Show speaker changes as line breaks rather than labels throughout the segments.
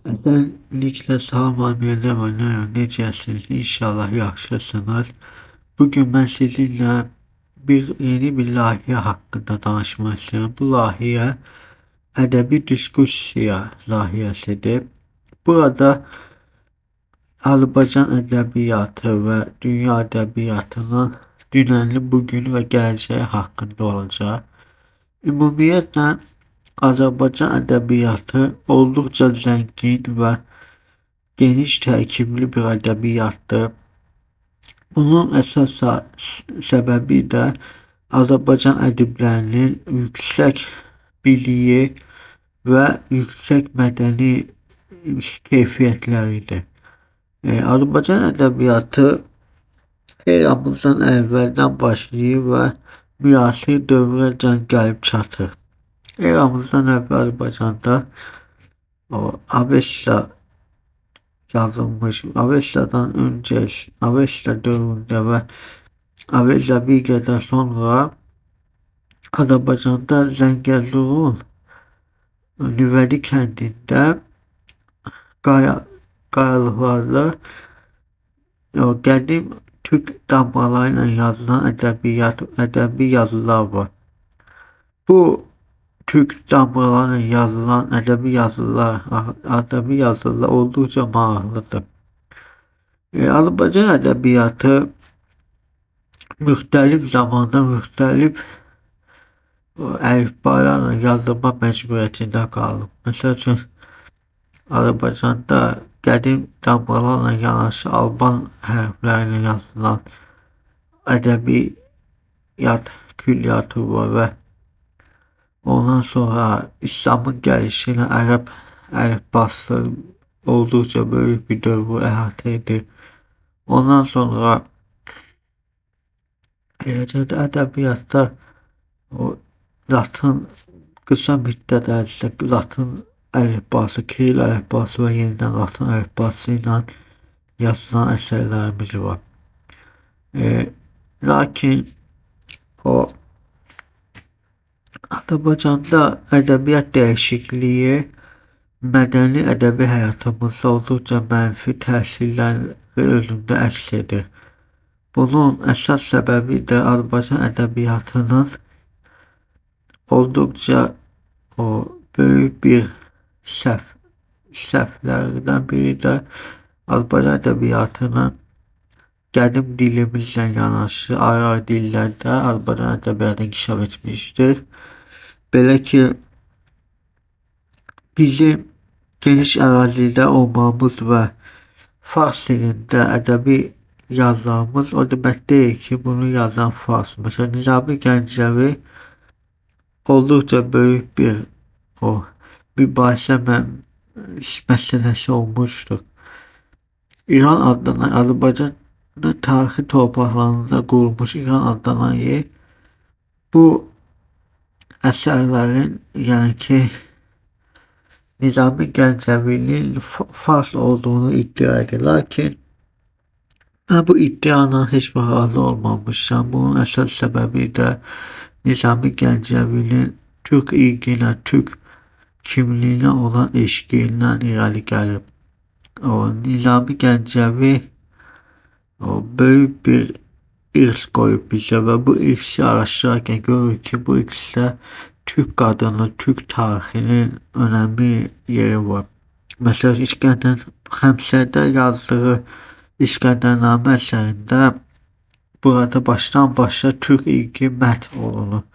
Öncelikle salam abiyeler oynuyor. Necəsiniz? İnşallah yaxşısınız. Bugün ben sizinle yeni bir layihə hakkında danışmak istiyorum. Bu layihə ədəbi diskussiya layihəsidir. Burada Azərbaycan ədəbiyyatı və dünya ədəbiyyatının dünəni, bugünü və gələcəyi haqqında olacaq. Ümumiyyətlə Azərbaycan ədəbiyyatı olduqca zəngin və geniş tərkibli bir ədəbiyyatdır. Bunun əsas səbəbi də Azərbaycan ədiblərinin yüksək biliyi və yüksək mədəni keyfiyyətləridir. Azərbaycan ədəbiyyatı eramızdan əvvəldən başlayır və müasir dövrəcən gəlib çatır. Eramızdan əvvəl Azərbaycanda Avesta yazılmış, Avesta'dan önce Avesta dövründə və Avesta bir qədər sonra Azərbaycanda Zəngəzurun Nüvədi kəndində qayalıqlarda qədim Türk damğaları ilə yazılan ədəbi yazılar var. Bu Türk damğalarla yazılan ədəbi yazılar oldukça maraqlıdır. Azərbaycan ədəbiyyatı müxtəlif zamanda müxtəlif əlifbalarla yazılma məcburiyyətində qalıb. Məsəl üçün Azərbaycanda qədim damğalarla yanaşı Alban hərfləri ilə yazılan ədəbiyyat külliyatı var və ondan sonra İslamın gəlişi ilə ərəb əlifbası olduqca böyük bir dövrü əhatə edir. Ondan sonra ədəbiyyatda Latın qısa müddət ərzində Latın əlifbası, Kiril əlifbası və yenidən Latın əlifbası ilə yazılan əsərlərimiz var. Lakin Azərbaycanda ədəbiyyat dəyişikliyi mədəni ədəbi həyatımızda olduqca mənfi təsirləri özündə əks edir. Bunun əsas səbəbi də Azərbaycan ədəbiyyatının olduqca böyük bir səhvlərdən biri də Azərbaycan ədəbiyyatının qədim dilimizlə yanaşı ayrı dillərdə Azərbaycan ədəbiyyatı inkişaf etmişdir. Belə ki, bizim geniş ərazidə olmamız və fars dilində ədəbi yazmamız o demək deyil ki, bunu yazan fars. Məsələn, Nizami Gəncəvi olduqca böyük bir mübahisə məsələsi olmuşdur. İran adlanan Azərbaycanın tarixi torpaqlarında qurulmuş İran adlanan yer bu əsərlərin, yəni ki, Nizami Gəncəvinin fars olduğunu iddia edir. Lakin mən bu iddianın heç vaxt razı olmamışam. Bunun əsas səbəbi də Nizami Gəncəvinin Türk irqinə, Türk kimliyinə olan eşqindən irəli gəlib. Nizami Gəncəvi böyük bir irs qoyub bizə və bu irsi araşdırarkən görürük ki, bu irsdə Türk qadını, Türk tarixinin önəmli yeri var. Məsələn, İskəndər Xəmsədə yazdığı İskəndərnamə əsərində burada başdan başa Türk irqi mədh olunur.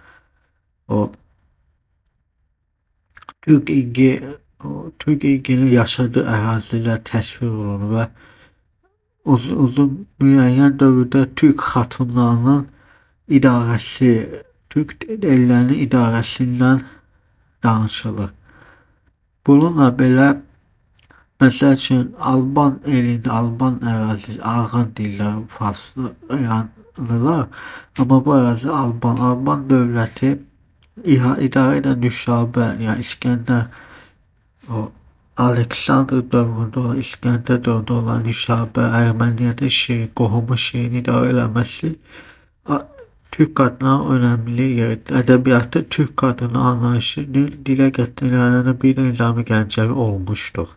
Türk irqinin yaşadığı ərazilər təsvir olunur və uzun müəyyən dövrdə Türk xatunlarının idarəsi, Türk ellərinin idarəsindən danışılır. Bununla belə, məsəl üçün Alban elində, Alban ərazisi, Ağan dilləri farslı yanırlar, amma bu ərazi Alban dövləti idarə edən Nüşabə, yəni İskəndər Aleksandr dövründə olan, İskəndər dövründə olan Nüşabə, Erməniyyətin qohumu Şirini idarə eləməsi Türk qadınların önəmli yeridir. Ədəbiyyatda Türk qadını anlayışının dilə gətirilənə bir də Nizami Gəncəvi olmuşdur.